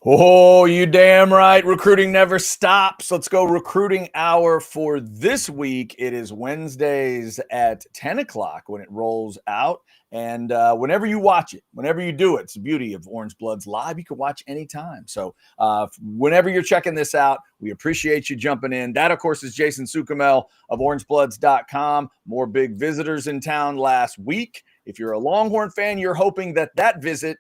Oh, you damn right. Recruiting never stops. Let's go recruiting hour for this week. It is Wednesdays at 10 o'clock when it rolls out. And whenever you watch it, whenever you do it, it's the beauty of Orange Bloods Live. You can watch anytime. So whenever you're checking this out, we appreciate you jumping in. That, of course, is Jason Sukamel of orangebloods.com. More big visitors in town last week. If you're a Longhorn fan, you're hoping that visit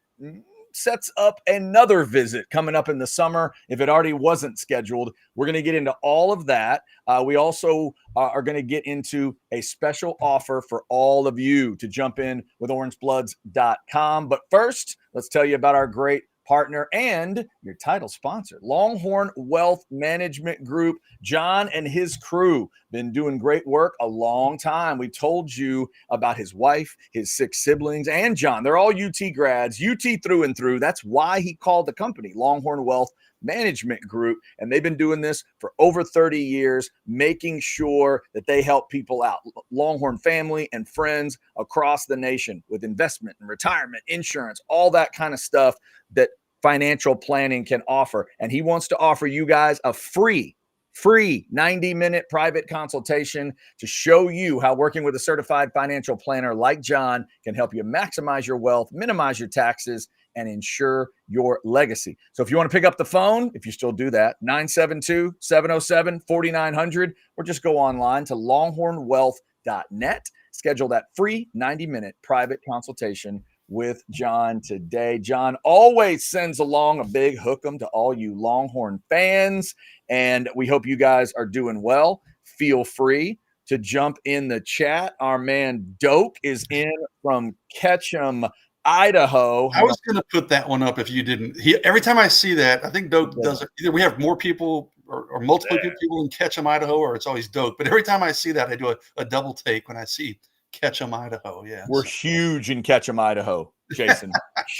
sets up another visit coming up in the summer if it already wasn't scheduled. We're going to get into all of that. We also are going to get into a special offer for all of you to jump in with orangebloods.com. But first, let's tell you about our great partner and your title sponsor, Longhorn Wealth Management Group. John and his crew been doing great work a long time. We told you about his wife, his 6 siblings, and John. They're all UT grads, UT through and through. That's why he called the company Longhorn Wealth Management Group, and they've been doing this for over 30 years, making sure that they help people out, Longhorn family and friends across the nation, with investment and retirement, insurance, all that kind of stuff that financial planning can offer. And he wants to offer you guys a free 90-minute private consultation to show you how working with a certified financial planner like John can help you maximize your wealth, minimize your taxes, and ensure your legacy. So if you want to pick up the phone, if you still do that, 972-707-4900, or just go online to longhornwealth.net. Schedule that free 90-minute private consultation with John today. John always sends along a big hook'em to all you Longhorn fans, and we hope you guys are doing well. Feel free to jump in the chat. Our man Doak is in from Ketchum, Idaho. I was going to put that one up if you didn't. Every time I see that, I think Doak does it. Either we have more people or multiple people in Ketchum, Idaho, or it's always Doak. But every time I see that, I do a double take when I see Ketchum, Idaho. Yeah, we're huge in Ketchum, Idaho, Jason.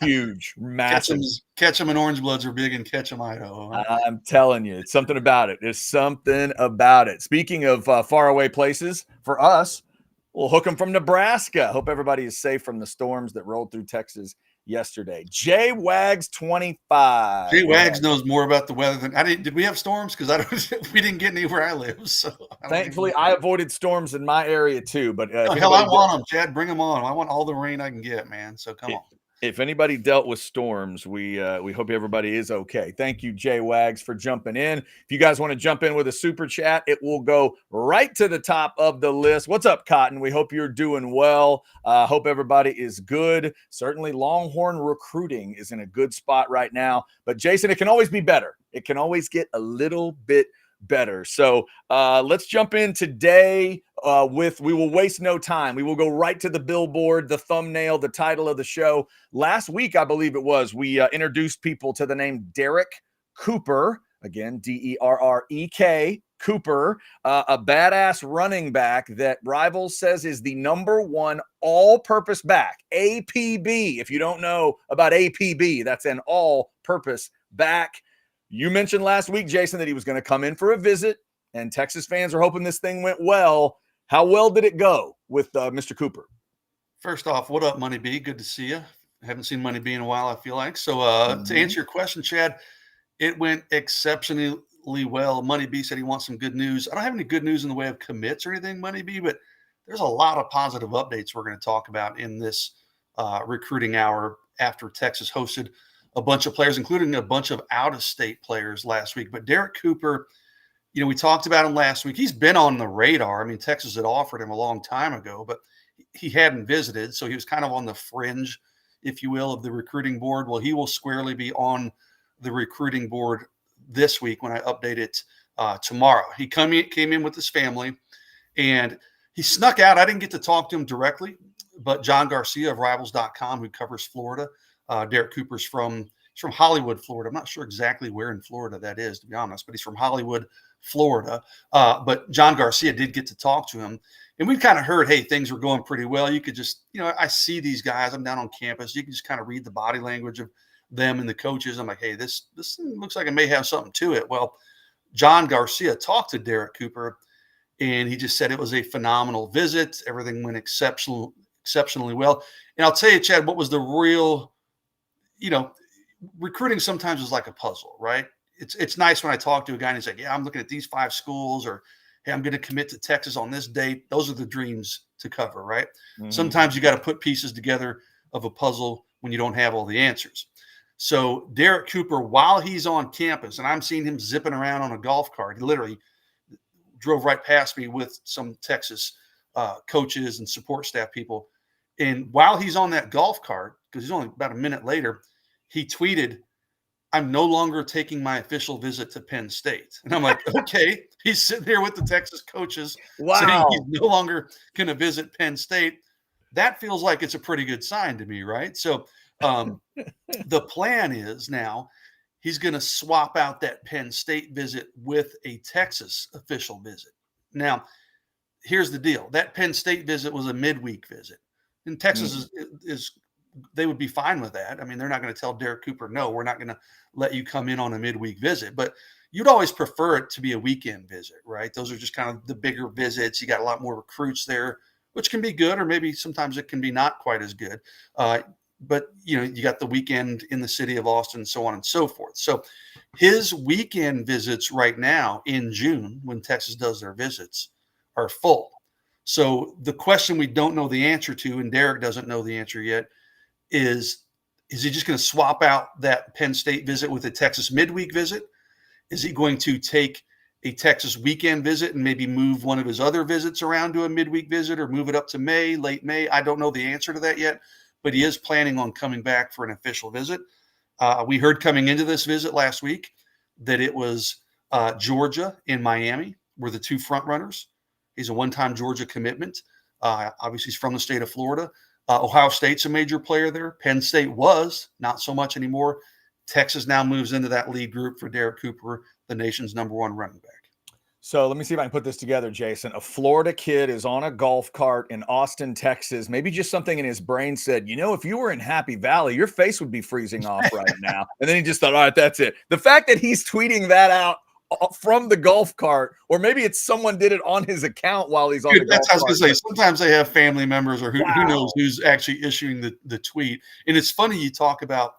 Huge, massive. Ketchum and Orange Bloods are big in Ketchum, Idaho. Huh? I'm telling you, it's something about it. There's something about it. Speaking of faraway places, for us, we'll hook them from Nebraska. Hope everybody is safe from the storms that rolled through Texas yesterday. J Wags 25. J Wags knows more about the weather than I did. Did we have storms? Because we didn't get any where I live. So thankfully, I avoided storms in my area too. But hell, I want them, Chad. Bring them on. I want all the rain I can get, man. So come on. If anybody dealt with storms, we hope everybody is okay. Thank you, J Wags, for jumping in. If you guys want to jump in with a super chat, it will go right to the top of the list. What's up, Cotton? We hope you're doing well. Hope everybody is good. Certainly, Longhorn recruiting is in a good spot right now. But, Jason, it can always be better. It can always get a little bit better. So let's jump in today we will waste no time. We will go right to the billboard, the thumbnail, the title of the show. Last week, I believe it was, we introduced people to the name Derek Cooper, again, Derrek Cooper, a badass running back that Rivals says is the #1 all-purpose back, APB. If you don't know about APB, that's an all-purpose back. You mentioned last week, Jason, that he was going to come in for a visit, and Texas fans are hoping this thing went well. How well did it go with Mr. Cooper? First off, what up, Money B? Good to see you. I haven't seen Money B in a while, I feel like. So to answer your question, Chad, it went exceptionally well. Money B said he wants some good news. I don't have any good news in the way of commits or anything, Money B, but there's a lot of positive updates we're going to talk about in this recruiting hour after Texas hosted a bunch of players, including a bunch of out-of-state players last week. But Derek Cooper, we talked about him last week. He's been on the radar. I mean, Texas had offered him a long time ago, but he hadn't visited. So he was kind of on the fringe, if you will, of the recruiting board. Well, he will squarely be on the recruiting board this week when I update it tomorrow. He came in with his family, and he snuck out. I didn't get to talk to him directly, but John Garcia of Rivals.com, who covers Florida, Derek Cooper's from Hollywood, Florida. I'm not sure exactly where in Florida that is, to be honest, but he's from Hollywood, Florida. But John Garcia did get to talk to him. And we kind of heard, hey, things were going pretty well. You could just, I see these guys. I'm down on campus. You can just kind of read the body language of them and the coaches. I'm like, hey, this looks like it may have something to it. Well, John Garcia talked to Derek Cooper, and he just said it was a phenomenal visit. Everything went exceptionally well. And I'll tell you, Chad, what was the real, recruiting sometimes is like a puzzle, right? It's nice when I talk to a guy and he's like, yeah, I'm looking at these 5 schools, or hey, I'm going to commit to Texas on this date. Those are the dreams to cover, right? Mm-hmm. Sometimes you got to put pieces together of a puzzle when you don't have all the answers. So Derek Cooper, while he's on campus, and I'm seeing him zipping around on a golf cart, he literally drove right past me with some Texas coaches and support staff people. And while he's on that golf cart, because he's only about a minute later, he tweeted, I'm no longer taking my official visit to Penn State. And I'm like, okay, he's sitting there with the Texas coaches saying he's no longer going to visit Penn State. That feels like it's a pretty good sign to me, right? So the plan is now he's going to swap out that Penn State visit with a Texas official visit. Now, here's the deal. That Penn State visit was a midweek visit. And Texas is they would be fine with that. I mean, they're not going to tell Derek Cooper, no, we're not going to let you come in on a midweek visit. But you'd always prefer it to be a weekend visit, right? Those are just kind of the bigger visits. You got a lot more recruits there, which can be good, or maybe sometimes it can be not quite as good. But, you got the weekend in the city of Austin, so on and so forth. So his weekend visits right now in June, when Texas does their visits, are full. So the question we don't know the answer to, and Derek doesn't know the answer yet, is he just going to swap out that Penn State visit with a Texas midweek visit? Is he going to take a Texas weekend visit and maybe move one of his other visits around to a midweek visit, or move it up to May, late May? I don't know the answer to that yet, but he is planning on coming back for an official visit. We heard coming into this visit last week that it was Georgia and Miami were the 2 front runners. He's a one-time Georgia commitment. Obviously, he's from the state of Florida. Ohio State's a major player there. Penn State was, not so much anymore. Texas now moves into that lead group for Derek Cooper, the nation's #1 running back. So let me see if I can put this together, Jason. A Florida kid is on a golf cart in Austin, Texas. Maybe just something in his brain said, if you were in Happy Valley, your face would be freezing off right now. And then he just thought, all right, that's it. The fact that he's tweeting that out from the golf cart, or maybe it's someone did it on his account while he's on the golf cart. That's what I was going to say. Sometimes they have family members, or who knows who's actually issuing the tweet. And it's funny you talk about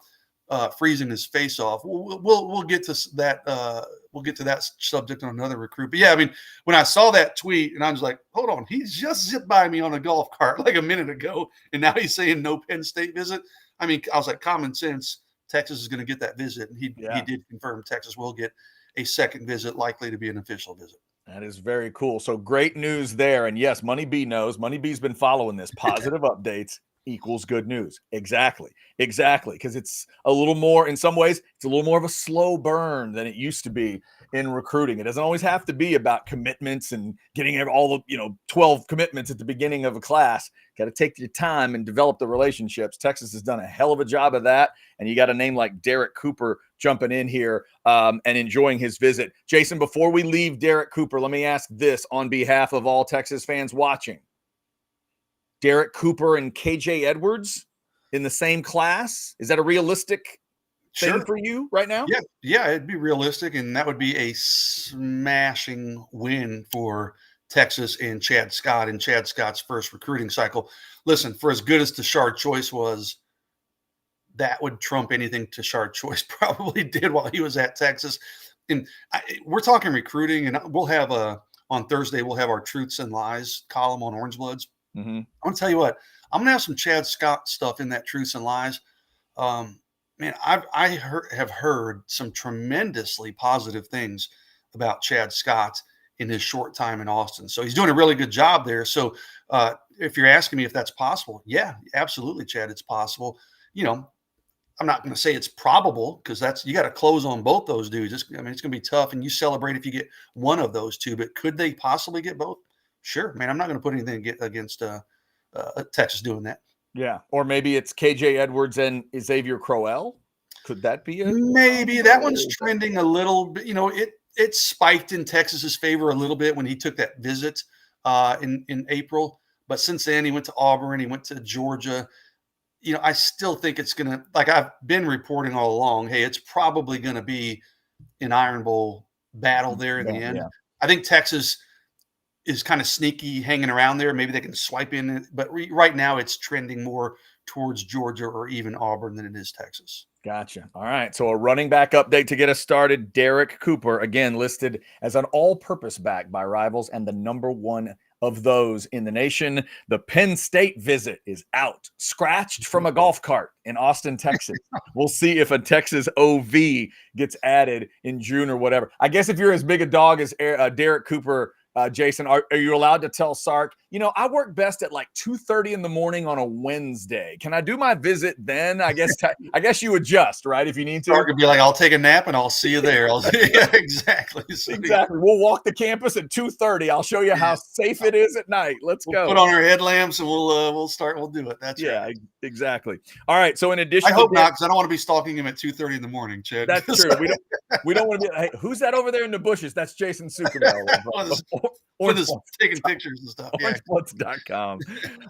freezing his face off. We'll get to that. We'll get to that subject on another recruit. But yeah, I mean, when I saw that tweet, and I was like, hold on, he's just zipped by me on a golf cart like a minute ago, and now he's saying no Penn State visit. I mean, I was like, common sense. Texas is going to get that visit, and he did confirm Texas will get a second visit, likely to be an official visit. That is very cool. So great news there. And yes, Money B knows. Money B's been following this. Positive updates equals good news. Exactly. Because it's a little more, in some ways, it's a little more of a slow burn than it used to be in recruiting. It doesn't always have to be about commitments and getting all the 12 commitments at the beginning of a class. Got to take your time and develop the relationships. Texas has done a hell of a job of that. And you got a name like Derek Cooper jumping in here and enjoying his visit. Jason, before we leave Derek Cooper, let me ask this on behalf of all Texas fans watching. Derek Cooper and KJ Edwards in the same class? Is that a realistic thing for you right now? Yeah, it'd be realistic, and that would be a smashing win for Texas and Chad Scott in Chad Scott's first recruiting cycle. Listen, for as good as Tashard Choice was, that would trump anything Tashard Choice probably did while he was at Texas. And we're talking recruiting, and we'll have on Thursday, we'll have our Truths and Lies column on Orange Bloods. Mm-hmm. I'm going to tell you what, I'm going to have some Chad Scott stuff in that Truths and Lies. Man, I have heard some tremendously positive things about Chad Scott in his short time in Austin. So he's doing a really good job there. So if you're asking me if that's possible, yeah, absolutely, Chad, it's possible. I'm not going to say it's probable, because you got to close on both those dudes. It's going to be tough, and you celebrate if you get one of those two. But could they possibly get both? Sure, man. I'm not going to put anything against Texas doing that. Yeah, or maybe it's KJ Edwards and Xavier Crowell. Could that be it? Maybe that one's trending a little bit. It spiked in Texas's favor a little bit when he took that visit in April. But since then, he went to Auburn, he went to Georgia. I still think it's going to, like I've been reporting all along, hey, it's probably going to be an Iron Bowl battle there in the end. Yeah. I think Texas is kind of sneaky hanging around there. Maybe they can swipe in, but right now it's trending more towards Georgia or even Auburn than it is Texas. Gotcha. All right. So a running back update to get us started. Derek Cooper, again, listed as an all-purpose back by Rivals and the number one of those in the nation. The Penn State visit is out, scratched from a golf cart in Austin, Texas. We'll see if a Texas OV gets added in June or whatever. I guess if you're as big a dog as Derek Cooper, Jason, are you allowed to tell Sark, I work best at like 2:30 in the morning on a Wednesday. Can I do my visit then? I guess you adjust, right? If you need to. Sark could be like, I'll take a nap and I'll see you there. Yeah, exactly. So, exactly. We'll walk the campus at 2:30. I'll show you how safe it is at night. Let's go. Put on our headlamps and we'll start. We'll do it. That's right. Exactly. All right. So in addition, I hope not, because I don't want to be stalking him at 2:30 in the morning, Chad. That's true. We don't want to be. Hey, who's that over there in the bushes? That's Jason Suckermel. Taking pictures and stuff. Orangebloods.com.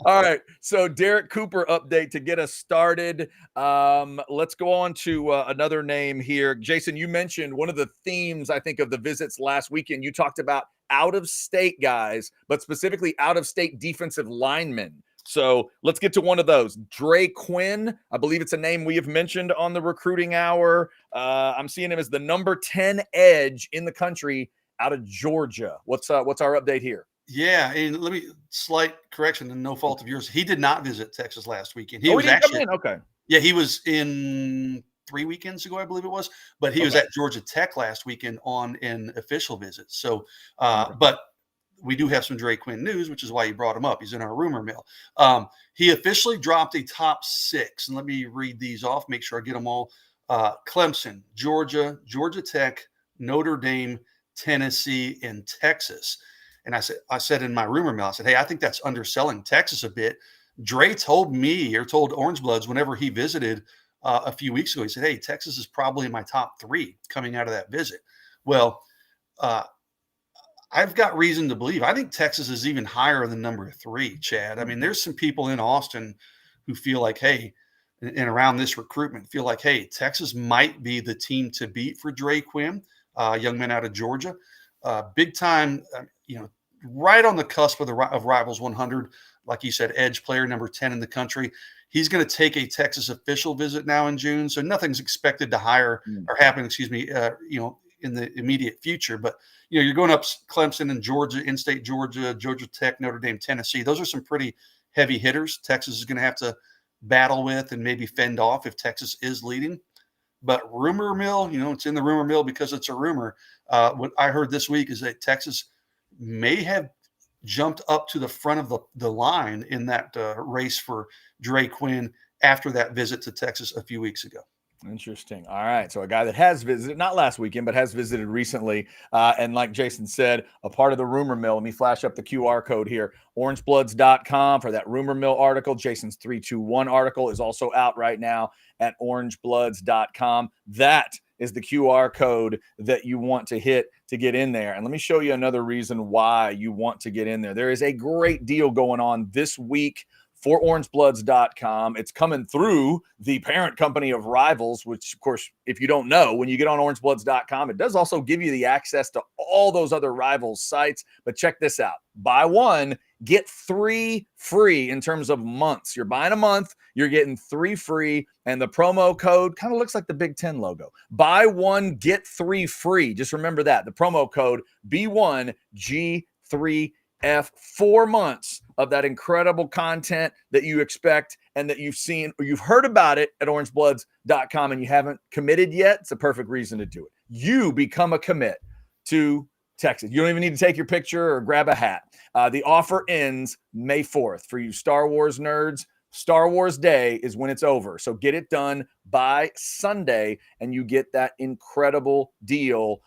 All right. So Derek Cooper update to get us started. Let's go on to another name here. Jason, you mentioned one of the themes, I think, of the visits last weekend. You talked about out-of-state guys, but specifically out-of-state defensive linemen. So let's get to one of those. Dre Quinn, I believe it's a name we have mentioned on the recruiting hour. I'm seeing him as the number 10 edge in the country out of Georgia. What's our update here? Yeah, and let me slight correction and no fault of yours. He did not visit Texas last weekend. He was actually okay. Yeah, he was in 3 weekends ago, I believe it was, but he was at Georgia Tech last weekend on an official visit. So, but we do have some Dre Quinn news, which is why you brought him up. He's in our rumor mill. He officially dropped a top 6, and let me read these off, make sure I get them all. Clemson, Georgia, Georgia Tech, Notre Dame, Tennessee, and Texas. And I said in my rumor mill, I said, hey, I think that's underselling Texas a bit. Dre told me, or told Orange Bloods whenever he visited a few weeks ago, he said, hey, Texas is probably in my top 3 coming out of that visit. Well, I've got reason to believe. I think Texas is even higher than number 3, Chad. I mean, there's some people in Austin who feel like, hey, and around this recruitment, feel like, hey, Texas might be the team to beat for Dre Quinn, young man out of Georgia. Big time, right on the cusp of Rivals 100. Like you said, edge player, number 10 in the country. He's going to take a Texas official visit now in June. So nothing's expected to happen, in the immediate future. But, you're going up Clemson and Georgia, in-state Georgia, Georgia Tech, Notre Dame, Tennessee. Those are some pretty heavy hitters Texas is going to have to battle with and maybe fend off if Texas is leading. But rumor mill, it's in the rumor mill because it's a rumor. What I heard this week is that Texas may have jumped up to the front of the line in that race for Dre Quinn after that visit to Texas a few weeks ago. Interesting. All right. So a guy that has visited, not last weekend, but has visited recently. And like Jason said, a part of the rumor mill. Let me flash up the QR code here. Orangebloods.com for that rumor mill article. Jason's 321 article is also out right now at orangebloods.com. That is the QR code that you want to hit to get in there. And let me show you another reason why you want to get in there. There is a great deal going on this week for orangebloods.com. It's coming through the parent company of Rivals, which, of course, if you don't know, when you get on orangebloods.com, it does also give you the access to all those other Rivals sites. But check this out. Buy 1, get 3 free in terms of months. You're buying a month, you're getting 3 free, and the promo code kind of looks like the Big Ten logo. Buy 1, get 3 free. Just remember that. The promo code B1G3F. 4 months of that incredible content that you expect and that you've seen or you've heard about it at orangebloods.com and you haven't committed yet. It's a perfect reason to do it. You become a commit to Texas. You don't even need to take your picture or grab a hat. The offer ends May 4th. For you Star Wars nerds, Star Wars Day is when it's over. So get it done by Sunday and you get that incredible deal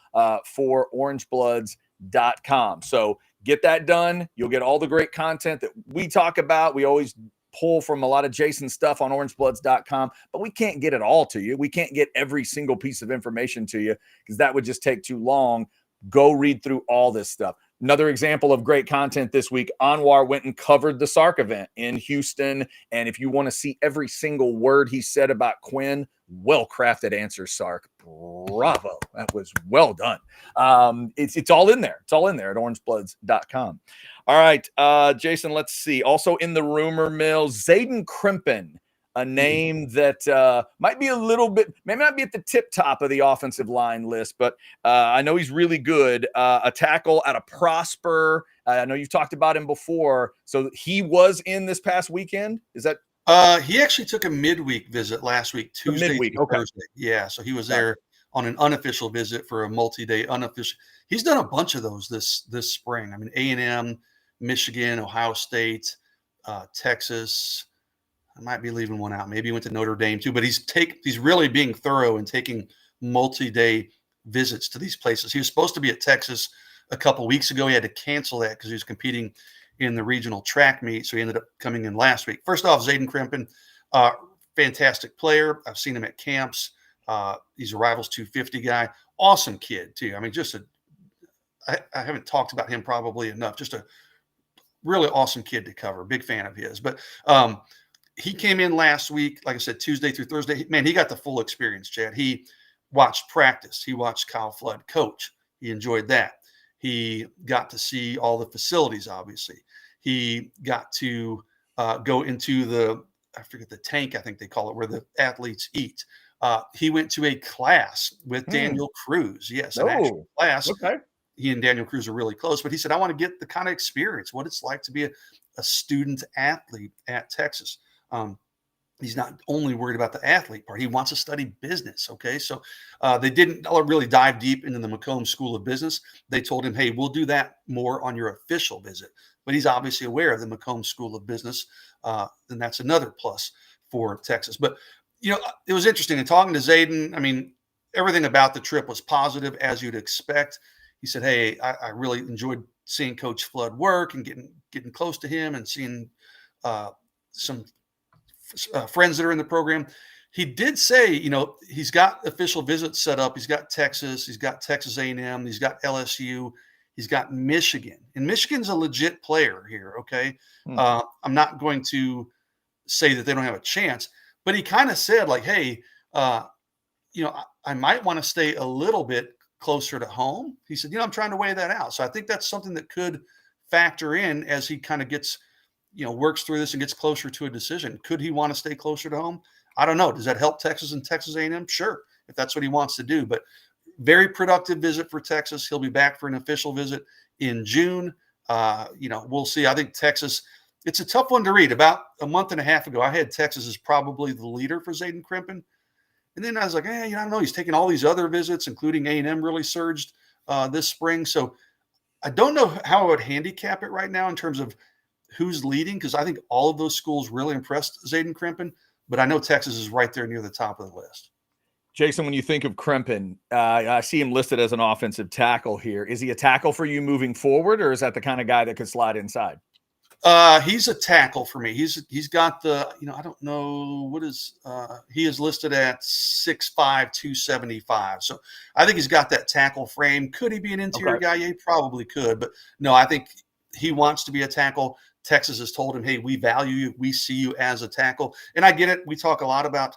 for orangebloods.com. So get that done. You'll get all the great content that we talk about. We always pull from a lot of Jason's stuff on orangebloods.com, but we can't get it all to you. We can't get every single piece of information to you because that would just take too long. Go read through all this stuff. Another example of great content this week, Anwar went and covered the Sark event in Houston. And if you want to see every single word he said about Quinn, well-crafted answer, Sark. Bravo. That was well done. It's all in there. It's all in there at orangebloods.com. All right, Jason, let's see. Also in the rumor mill, Zaden Crimpen a name that might be a little bit, maybe not be at the tip top of the offensive line list, but I know he's really good. A tackle out of Prosper. I know you've talked about him before. So he was in this past weekend. Is that? He actually took a midweek visit last week, Tuesday through Thursday. Yeah, so he was there on an unofficial visit for a multi-day unofficial. He's done a bunch of those this spring. I mean, A&M, Michigan, Ohio State, Texas. I might be leaving one out. Maybe he went to Notre Dame too, but he's really being thorough and taking multi-day visits to these places. He was supposed to be at Texas a couple weeks ago. He had to cancel that because he was competing in the regional track meet, so he ended up coming in last week. First off, Zaden Crimpen, fantastic player. I've seen him at camps. He's a Rivals 250 guy. Awesome kid too. I mean, I haven't talked about him probably enough. Just a really awesome kid to cover. Big fan of his. But he came in last week, like I said, Tuesday through Thursday. Man, he got the full experience, Chad. He watched practice. He watched Kyle Flood coach. He enjoyed that. He got to see all the facilities, obviously. He got to go into I forget the tank, I think they call it, where the athletes eat. He went to a class with Daniel Cruz. Yes, an actual class. Okay. He and Daniel Cruz are really close, but he said, I want to get the kind of experience, what it's like to be a student athlete at Texas. He's not only worried about the athlete part. He wants to study business. Okay. So they didn't really dive deep into the Macomb School of Business. They told him, hey, we'll do that more on your official visit. But he's obviously aware of the Macomb School of Business. And that's another plus for Texas. But, it was interesting in talking to Zaden. I mean, everything about the trip was positive, as you'd expect. He said, hey, I really enjoyed seeing Coach Flood work and getting close to him and seeing some friends that are in the program. He did say, he's got official visits set up. He's got Texas, he's got Texas A&M, he's got LSU, he's got Michigan, and Michigan's a legit player here. Okay. I'm not going to say that they don't have a chance, but he kind of said like, hey, I might want to stay a little bit closer to home. He said, I'm trying to weigh that out. So I think that's something that could factor in as he kind of gets, works through this and gets closer to a decision. Could he want to stay closer to home? I don't know. Does that help Texas and Texas A&M? Sure, if that's what he wants to do. But very productive visit for Texas. He'll be back for an official visit in June. We'll see. I think Texas, it's a tough one to read. About a month and a half ago, I had Texas as probably the leader for Zaden Crimpen. And then I was like, I don't know. He's taking all these other visits, including A&M really surged this spring. So I don't know how I would handicap it right now in terms of who's leading, because I think all of those schools really impressed Zaden Crimpen, but I know Texas is right there near the top of the list. Jason, when you think of Crimpen, I see him listed as an offensive tackle here. Is he a tackle for you moving forward, or is that the kind of guy that could slide inside? He's a tackle for me. He's got the, I don't know what is, he is listed at 6'5", 275. So I think he's got that tackle frame. Could he be an interior guy? Yeah, he probably could, but no, I think he wants to be a tackle. Texas has told him, hey, we value you. We see you as a tackle. And I get it. We talk a lot about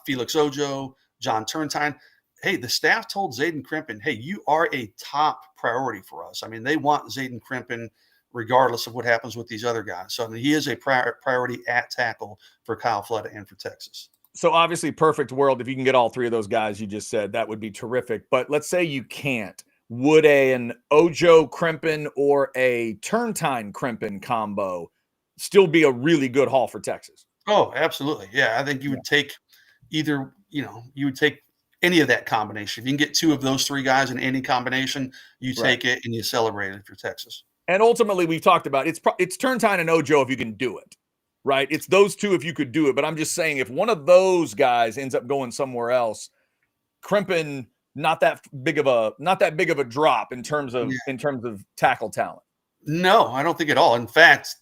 Felix Ojo, John Turntine. Hey, the staff told Zaden Crimpen, hey, you are a top priority for us. I mean, they want Zaden Crimpen regardless of what happens with these other guys. So I mean, he is a priority at tackle for Kyle Flood and for Texas. So obviously, perfect world. If you can get all three of those guys you just said, that would be terrific. But let's say you can't. Would an Ojo Crimpen or a Turntine Crimpen combo still be a really good haul for Texas? Oh, absolutely. Yeah, I think you would take either, you would take any of that combination. If you can get two of those three guys in any combination, you take it and you celebrate it for Texas. And ultimately, we've talked about it's Turntine and Ojo if you can do it, right? It's those two if you could do it. But I'm just saying, if one of those guys ends up going somewhere else, Crimpen, not that big of a drop in terms of tackle talent. No, I don't think at all. In fact,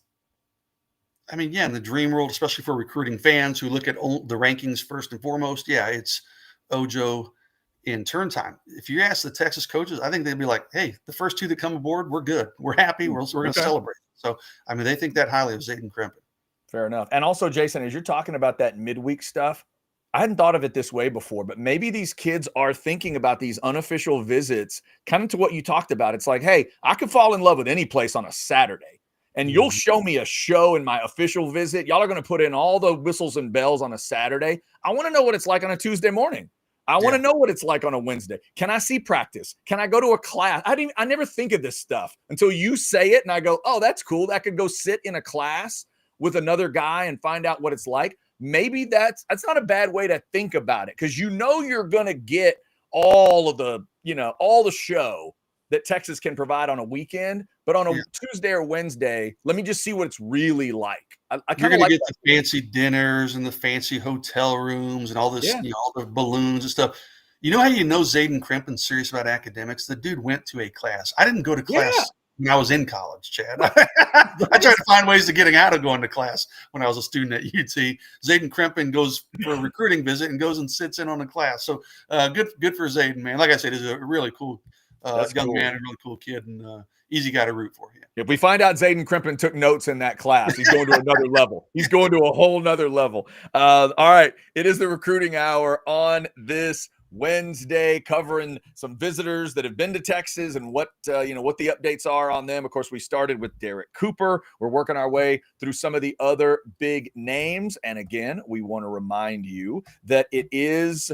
I mean, in the dream world, especially for recruiting fans who look at the rankings first and foremost, it's Ojo and Turntine. If you ask the Texas coaches, I think they'd be like, hey, the first two that come aboard, we're good. We're happy. We're going to celebrate. So, I mean, they think that highly of Zaden Crimpen. Fair enough. And also, Jason, as you're talking about that midweek stuff, I hadn't thought of it this way before, but maybe these kids are thinking about these unofficial visits, kind of to what you talked about. It's like, hey, I could fall in love with any place on a Saturday. and you'll show me a show in my official visit. Y'all are going to put in all the whistles and bells on a Saturday. I want to know what it's like on a Tuesday morning. I want to know what it's like on a Wednesday. Can I see practice? Can I go to a class? I never think of this stuff until you say it, and I go, oh, that's cool. I could go sit in a class with another guy and find out what it's like. Maybe that's not a bad way to think about it, because you're going to get all of the, all the show that Texas can provide on a weekend, but on a Tuesday or Wednesday, let me just see what it's really like. I kind of like get the fancy dinners and the fancy hotel rooms and all this, all the balloons and stuff. You know how Zaden Crimpen's serious about academics? The dude went to a class. I didn't go to class when I was in college, Chad. I tried to find ways of getting out of going to class when I was a student at UT. Zaden Crimpen goes for a recruiting visit and goes and sits in on a class. So good for Zaden, man. Like I said, he's a really cool young man, a really cool kid, and easy guy to root for. If we find out Zaden Crimpen took notes in that class, he's going to another level. He's going to a whole nother level. All right. It is the recruiting hour on this Wednesday, covering some visitors that have been to Texas and what the updates are on them. Of course, we started with Derek Cooper. We're working our way through some of the other big names. And again, we want to remind you that it is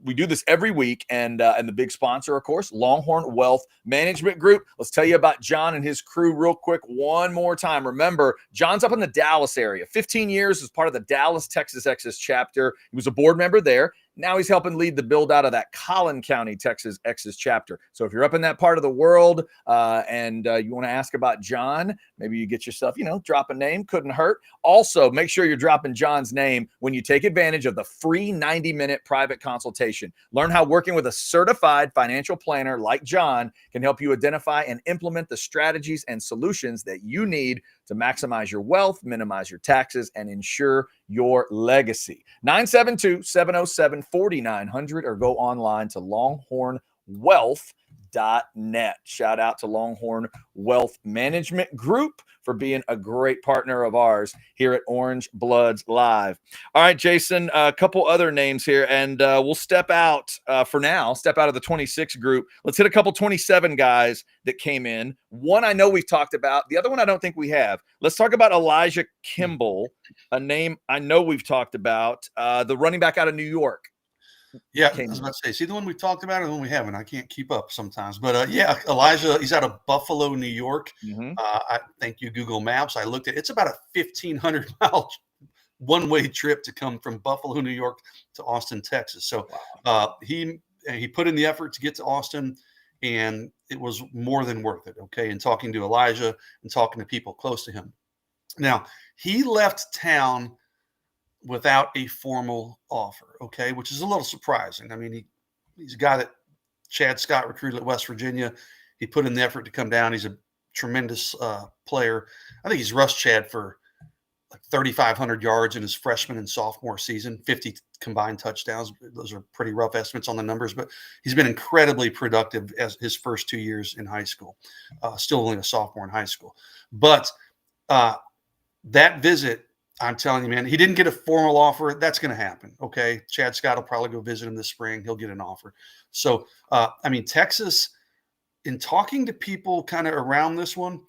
we do this every week, and the big sponsor, of course, Longhorn Wealth Management Group. Let's tell you about John and his crew real quick one more time. Remember, John's up in the Dallas area. 15 years as part of the Dallas, Texas Exes chapter. He was a board member there. Now he's helping lead the build out of that Collin County, Texas Exes chapter. So if you're up in that part of the world and you want to ask about John, maybe you get yourself, drop a name. Couldn't hurt. Also, make sure you're dropping John's name when you take advantage of the free 90-minute private consultation. Learn how working with a certified financial planner like John can help you identify and implement the strategies and solutions that you need to maximize your wealth, minimize your taxes, and ensure your legacy. 972-707-4900 or go online to longhornwealth.net. Shout out to Longhorn Wealth Management Group for being a great partner of ours here at Orange Bloods Live. All right, Jason, a couple other names here, and we'll step out of the 26 group. Let's hit a couple 27 guys that came in. One I know we've talked about. The other one I don't think we have. Let's talk about Elijah Kimble, a name I know we've talked about, the running back out of New York. Yeah, I was about to say, see the one we talked about or the one we haven't? I can't keep up sometimes. But Elijah, he's out of Buffalo, New York. Mm-hmm. Thank you, Google Maps. I looked at it's about a 1,500-mile one-way trip to come from Buffalo, New York to Austin, Texas. So he put in the effort to get to Austin, and it was more than worth it. Okay, and talking to Elijah and talking to people close to him. Now, he left town without a formal offer, okay, which is a little surprising. I mean, he's a guy that Chad Scott recruited at West Virginia. He put in the effort to come down. He's a tremendous player. I think he's rushed Chad for like 3,500 yards in his freshman and sophomore season, 50 combined touchdowns. Those are pretty rough estimates on the numbers, but he's been incredibly productive as his first 2 years in high school, still only a sophomore in high school. But that visit, I'm telling you, man, he didn't get a formal offer. That's going to happen. Okay. Chad Scott will probably go visit him this spring. He'll get an offer. So, Texas, in talking to people kind of around this one,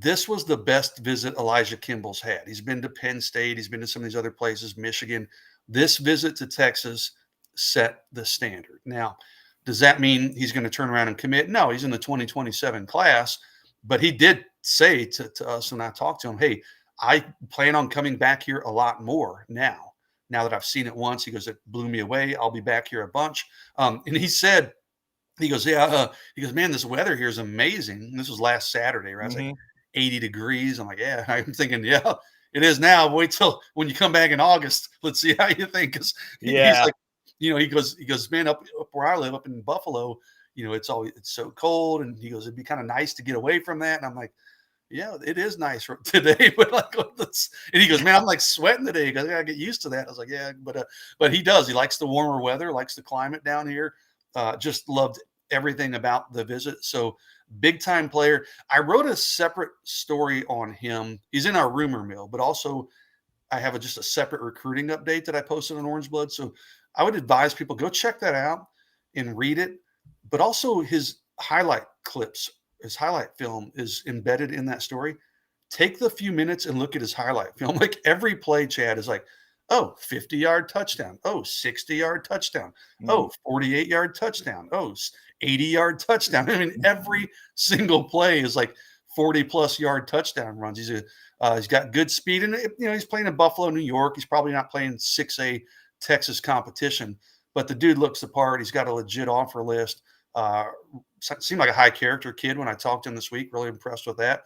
this was the best visit Elijah Kimble's had. He's been to Penn State. He's been to some of these other places, Michigan. This visit to Texas set the standard. Now, does that mean he's going to turn around and commit? No, he's in the 2027 class, but he did say to us when I talked to him, hey, I plan on coming back here a lot more now that I've seen it once. He goes, it blew me away. I'll be back here a bunch. And he goes, man, this weather here is amazing. And this was last Saturday, right? Mm-hmm. It's like 80 degrees. I'm like, yeah. I'm thinking, yeah, it is now. Wait till when you come back in August. Let's see how you think. Cause he's like, he goes, man, up where I live up in Buffalo, it's so cold. And he goes, it'd be kind of nice to get away from that. And I'm like, yeah, it is nice today, but and he goes, man, I'm like sweating today. He goes, I gotta get used to that. I was like, yeah, but he does. He likes the warmer weather, likes the climate down here. Just loved everything about the visit. So big time player. I wrote a separate story on him. He's in our rumor mill, but also I have just a separate recruiting update that I posted on Orange Blood. So I would advise people go check that out and read it, but also his highlight clips his highlight film is embedded in that story. Take the few minutes and look at his highlight film. Like every play, Chad, is like, oh, 50-yard touchdown. Oh, 60-yard touchdown. Oh, 48-yard touchdown. Oh, 80-yard touchdown. I mean, every single play is like 40+ yard touchdown runs. He's got good speed, and he's playing in Buffalo, New York. He's probably not playing 6A Texas competition, but the dude looks the part. He's got a legit offer list. Seemed like a high character kid when I talked to him this week. Really impressed with that.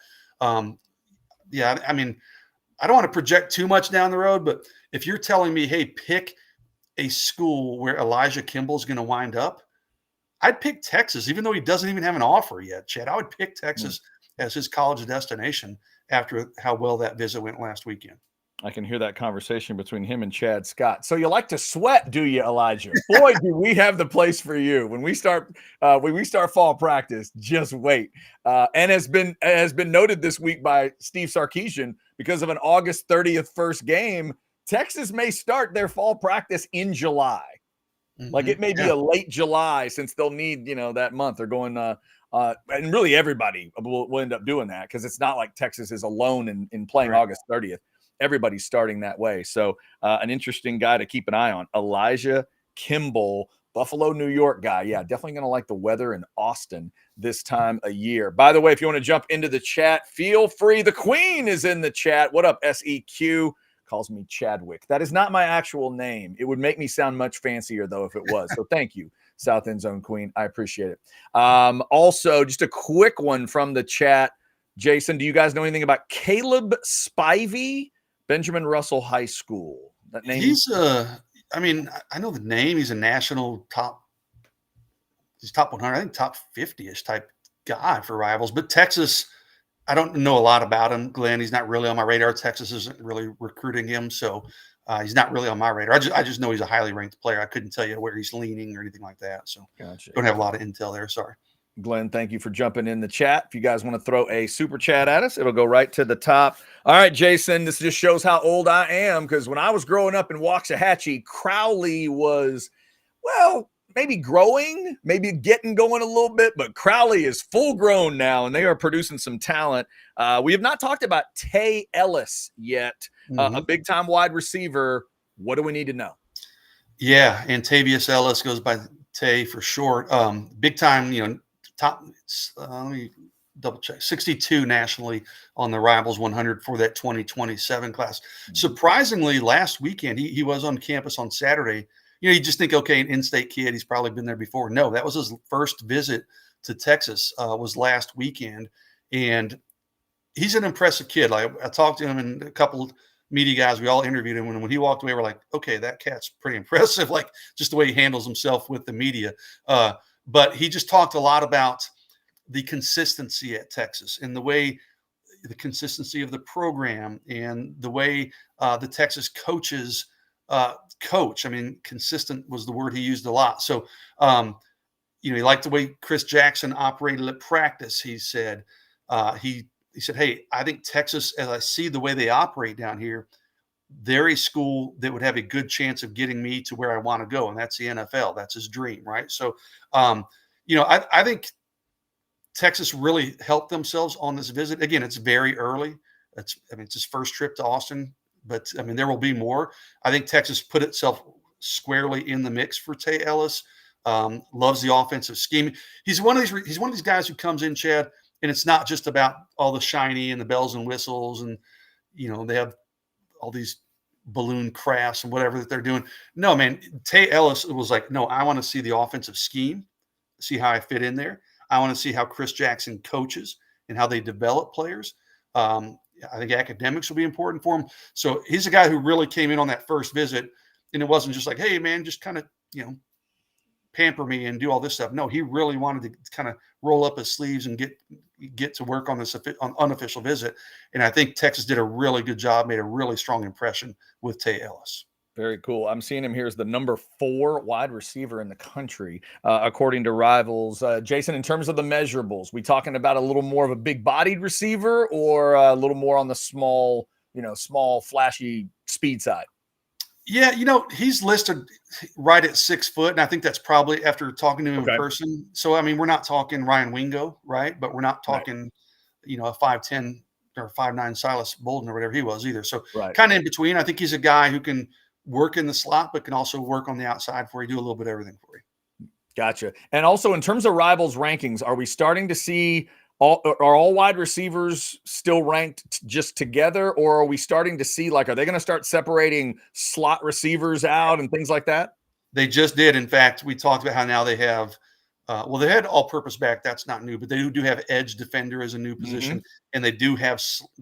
Yeah, I mean, I don't want to project too much down the road, but if you're telling me, hey, pick a school where Elijah Kimble is going to wind up, I'd pick Texas, even though he doesn't even have an offer yet, Chad. I would pick Texas as his college destination after how well that visit went last weekend. I can hear that conversation between him and Chad Scott. So you like to sweat, do you, Elijah? Boy, do we have the place for you when we start fall practice. Just wait. And has been noted this week by Steve Sarkisian because of an August 30th first game. Texas may start their fall practice in July. Like it may be a late July since they'll need that month. They're going and really everybody will end up doing that because it's not like Texas is alone in playing August 30th. Everybody's starting that way. So an interesting guy to keep an eye on. Elijah Kimble, Buffalo, New York guy. Yeah, definitely going to like the weather in Austin this time of year. By the way, if you want to jump into the chat, feel free. The Queen is in the chat. What up, SEQ? Calls me Chadwick. That is not my actual name. It would make me sound much fancier, though, if it was. So thank you, South End Zone Queen. I appreciate it. Also, just a quick one from the chat. Jason, do you guys know anything about Caleb Spivey? Benjamin Russell High School. That name. I mean, I know the name. He's a national he's top 100, I think top 50-ish type guy for Rivals. But Texas, I don't know a lot about him, Glenn. He's not really on my radar. Texas isn't really recruiting him, so he's not really on my radar. I just know he's a highly ranked player. I couldn't tell you where he's leaning or anything like that. So don't have a lot of intel there. Sorry. Glenn, thank you for jumping in the chat. If you guys want to throw a super chat at us, it'll go right to the top. All right, Jason, this just shows how old I am because when I was growing up in Waxahachie, Crowley was, well, maybe growing, maybe getting going a little bit, but Crowley is full grown now, and they are producing some talent. We have not talked about Taye Ellis yet, a big-time wide receiver. What do we need to know? Yeah, Antavius Ellis goes by Taye for short. Big-time, top, let me double check, 62 nationally on the Rivals 100 for that 2027 class. Surprisingly, last weekend, he was on campus on Saturday. You just think, okay, an in-state kid, he's probably been there before. No, that was his first visit to Texas, was last weekend. And he's an impressive kid. Like I talked to him and a couple of media guys, we all interviewed him. And when he walked away, we're like, okay, that cat's pretty impressive. Like just the way he handles himself with the media. But he just talked a lot about the consistency at Texas and the consistency of the program and the way the Texas coaches coach. I mean, consistent was the word he used a lot. So, he liked the way Chris Jackson operated at practice. He said, he said, hey, I think Texas, as I see the way they operate down here, they're a school that would have a good chance of getting me to where I want to go. And that's the NFL. That's his dream. Right. So, I think Texas really helped themselves on this visit. Again, it's very early. It's his first trip to Austin, but there will be more. I think Texas put itself squarely in the mix for Taye Ellis. Loves the offensive scheme. He's one of these guys who comes in, Chad, and it's not just about all the shiny and the bells and whistles and, they have all these balloon crafts and whatever that they're doing. No, man, Taye Ellis was like, no, I want to see the offensive scheme, see how I fit in there. I want to see how Chris Jackson coaches and how they develop players. I think academics will be important for him. So he's a guy who really came in on that first visit, and it wasn't just like, hey, man, just kind of, pamper me and do all this stuff. No, he really wanted to kind of roll up his sleeves and get to work on this unofficial visit. And I think Texas did a really good job, made a really strong impression with Taye Ellis. Very cool. I'm seeing him here as the number 4 wide receiver in the country, according to Rivals. Jason, in terms of the measurables, we talking about a little more of a big-bodied receiver or a little more on the small, flashy speed side? Yeah, he's listed right at 6 foot, and I think that's probably after talking to him in Okay. person. So, I mean, we're not talking Ryan Wingo, right? But we're not Right. talking, a 5'10" or 5'9" Silas Bolden or whatever he was either. So, Right. kind of in between. I think he's a guy who can work in the slot, but can also work on the outside for you, do a little bit of everything for you. Gotcha. And also, in terms of Rivals rankings, are we starting to see are all wide receivers still ranked just together, or are we starting to see, like, are they going to start separating slot receivers out and things like that? They just did. In fact, we talked about how now they have, they had all-purpose back. That's not new, but they do have edge defender as a new Mm-hmm. position, and they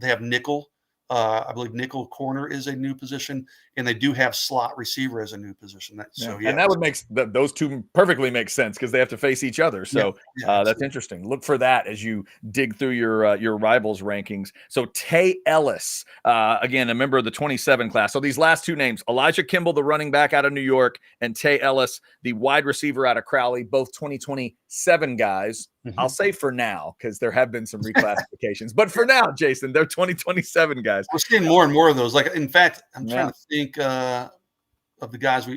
have nickel. I believe nickel corner is a new position, and they do have slot receiver as a new position. Yeah. So yeah, And that would make those two perfectly make sense because they have to face each other. yeah, So yeah, that's absolutely. interesting. Look for that as you dig through your Rivals rankings. So Taye Ellis, again, a member of the 27 class. So these last two names, Elijah Kimble, the running back out of New York, and Taye Ellis, the wide receiver out of Crowley, both 2027 guys. I'll Mhm. say for now, because there have been some reclassifications. But for now, Jason, they're 2027 guys. We're seeing more and more of those. Like, in fact, I'm trying Yeah. to think of the guys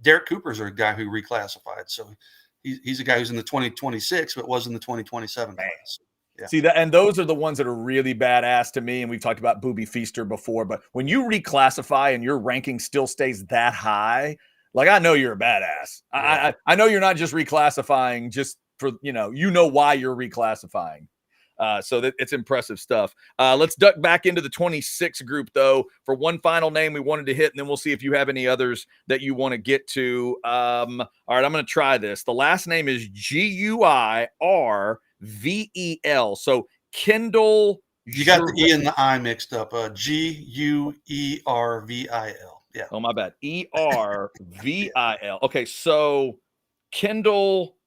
Derek Cooper's a guy who reclassified. So he's a guy who's in the 2026, but was in the 2027 Man. class. Yeah. See that, and those are the ones that are really badass to me. And we've talked about Booby Feaster before, but when you reclassify and your ranking still stays that high, like, I know you're a badass. Yeah. I know you're not just reclassifying just for why you're reclassifying. So that it's impressive stuff. Let's duck back into the 26 group though for one final name we wanted to hit, and then we'll see if you have any others that you want to get to. All right, I'm going to try this. The last name is Guirvel. So Kendall. You got the E and the I mixed up. Guervil. Yeah. Oh, my bad. Ervil. Okay, so Kendall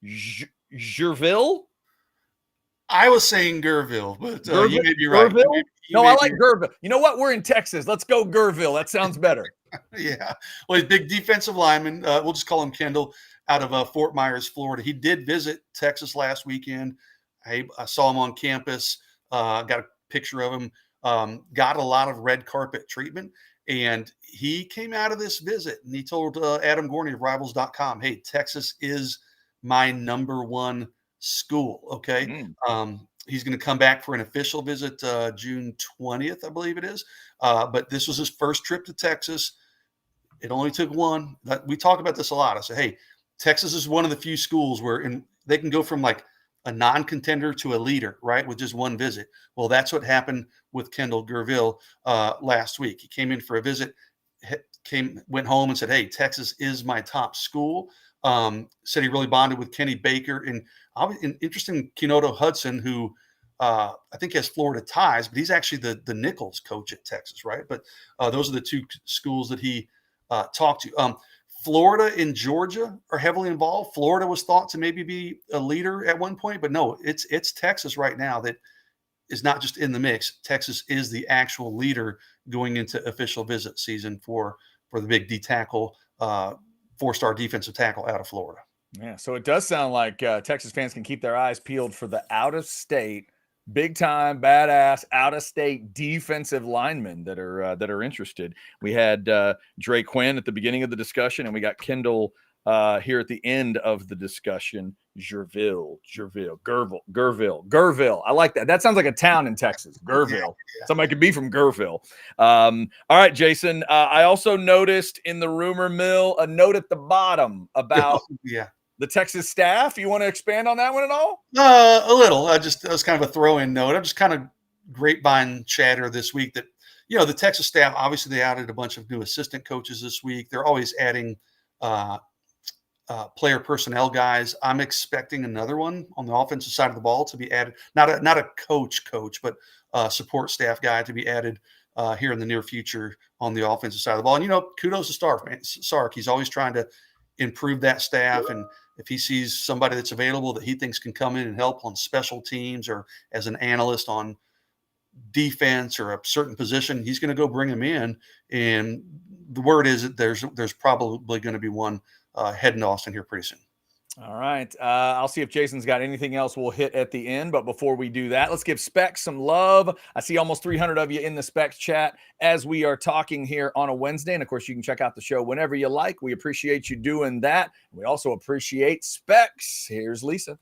Gerville. I was saying Gerville, but you may be right. Gerville? You No, may I be like Gerville. You know what? We're in Texas. Let's go Gerville. That sounds better. Yeah. Well, he's a big defensive lineman. We'll just call him Kendall, out of Fort Myers, Florida. He did visit Texas last weekend. I saw him on campus. Got a picture of him. Got a lot of red carpet treatment. And he came out of this visit and he told Adam Gorney of Rivals.com, hey, Texas is my number one school. Okay. Mm. He's going to come back for an official visit June 20th, I believe it is. But this was his first trip to Texas. It only took one. We talk about this a lot. I say, hey, Texas is one of the few schools where they can go from like a non-contender to a leader, right, with just one visit. Well, that's what happened with Kendall Gerville last week. He came in for a visit, went home and said, hey, Texas is my top school. Said he really bonded with Kenny Baker and interesting Kenoto Hudson, who I think has Florida ties, but he's actually the Nichols coach at Texas, right? But those are the two schools that he talked to. Florida and Georgia are heavily involved. Florida was thought to maybe be a leader at one point, but no, it's Texas right now that is not just in the mix. Texas is the actual leader going into official visit season for the big D tackle, 4-star defensive tackle out of Florida. Yeah, so it does sound like Texas fans can keep their eyes peeled for the out-of-state, big-time, badass, out-of-state defensive linemen that are interested. We had Dre Quinn at the beginning of the discussion, and we got Kendall here at the end of the discussion. Gerville. I like that. That sounds like a town in Texas. Gerville. Yeah. Somebody could be from Gerville. All right, Jason. I also noticed in the rumor mill a note at the bottom about the Texas staff. You want to expand on that one at all? A little. That was kind of a throw-in note. I'm just kind of grapevine chatter this week that, the Texas staff, obviously they added a bunch of new assistant coaches this week. They're always adding player personnel guys. I'm expecting another one on the offensive side of the ball to be added. Not a coach, but support staff guy to be added here in the near future on the offensive side of the ball. And, kudos to Sark. He's always trying to improve that staff. And if he sees somebody that's available that he thinks can come in and help on special teams or as an analyst on defense or a certain position, he's going to go bring him in. And the word is that there's probably going to be one heading to Austin here pretty soon. All right. I'll see if Jason's got anything else we'll hit at the end. But before we do that, let's give Specs some love. I see almost 300 of you in the Specs chat as we are talking here on a Wednesday. And of course, you can check out the show whenever you like. We appreciate you doing that. We also appreciate Specs. Here's Lisa.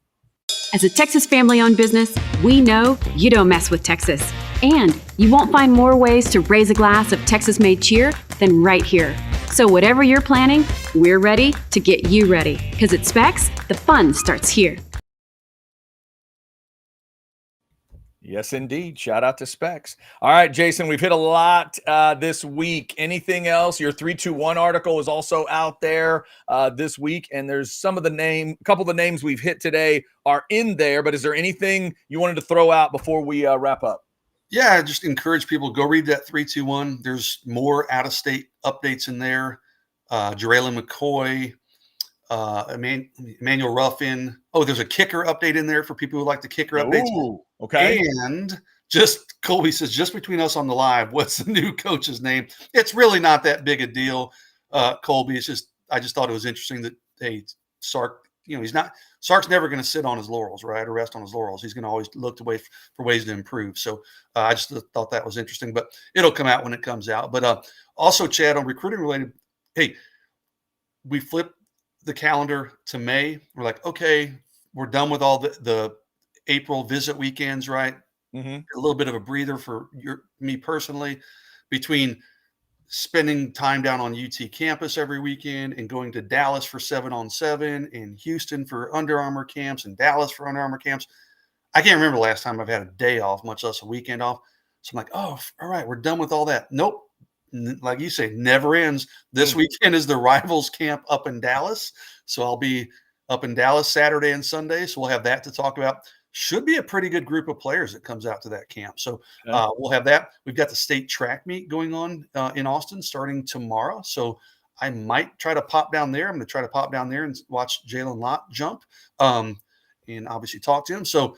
As a Texas family-owned business, we know you don't mess with Texas. And you won't find more ways to raise a glass of Texas-made cheer than right here. So whatever you're planning, we're ready to get you ready. Because at Specs, the fun starts here. Yes, indeed. Shout out to Specs. All right, Jason, we've hit a lot this week. Anything else? Your 3-2-1 article is also out there this week, and there's a couple of the names we've hit today are in there, but is there anything you wanted to throw out before we wrap up? Yeah, I just encourage people, go read that 3-2-1. There's more out-of-state updates in there. Jarrell McCoy, Emmanuel Ruffin. Oh, there's a kicker update in there for people who like the kicker updates. Ooh, okay. And just Colby says, just between us on the live, what's the new coach's name? It's really not that big a deal, Colby. It's just I just thought it was interesting that Sark, Sark's never going to sit on his laurels, right, or rest on his laurels. He's going to always look for ways to improve. So I just thought that was interesting, but it'll come out when it comes out. But also, Chad, on recruiting related, hey, we flipped the calendar to May. We're like, okay, we're done with all the April visit weekends, right? Mm-hmm. A little bit of a breather for me personally, between spending time down on UT campus every weekend and going to Dallas for 7-on-7 and Houston for Under Armour camps and Dallas for Under Armour camps. I can't remember the last time I've had a day off, much less a weekend off. So I'm like, oh, all right, we're done with all that. Nope. Like you say, never ends. This weekend is the Rivals camp up in Dallas. So I'll be up in Dallas Saturday and Sunday. So we'll have that to talk about. Should be a pretty good group of players that comes out to that camp. So we'll have that. We've got the state track meet going on in Austin starting tomorrow. So I might try to pop down there. I'm going to try to pop down there and watch Jalen Lott jump and obviously talk to him. So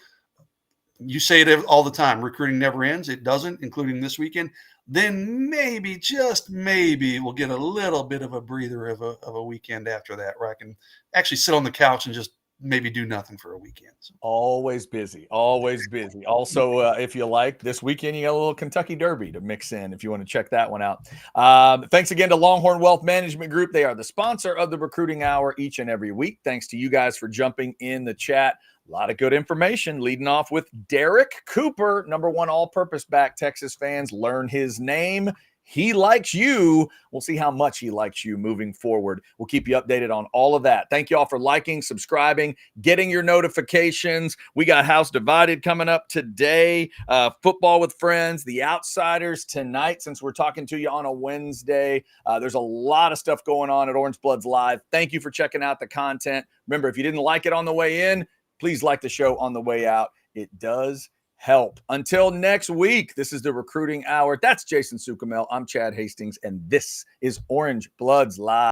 you say it all the time, recruiting never ends. It doesn't, including this weekend. Then maybe, just maybe, we'll get a little bit of a breather of a weekend after that, where I can actually sit on the couch and just maybe do nothing for a weekend. So. Always busy. Also, if you like, this weekend you got a little Kentucky Derby to mix in if you want to check that one out. Thanks again to Longhorn Wealth Management Group. They are the sponsor of the Recruiting Hour each and every week. Thanks to you guys for jumping in the chat. A lot of good information, leading off with Derek Cooper, #1 all-purpose back. Texas fans, learn his name. He likes you. We'll see how much he likes you moving forward. We'll keep you updated on all of that. Thank you all for liking, subscribing, getting your notifications. We got House Divided coming up today. Football with Friends, The Outsiders tonight, since we're talking to you on a Wednesday. There's a lot of stuff going on at Orange Bloods Live. Thank you for checking out the content. Remember, if you didn't like it on the way in, please like the show on the way out. It does help. Until next week, this is the Recruiting Hour. That's Jason Sukamel. I'm Chad Hastings, and this is Orange Bloods Live.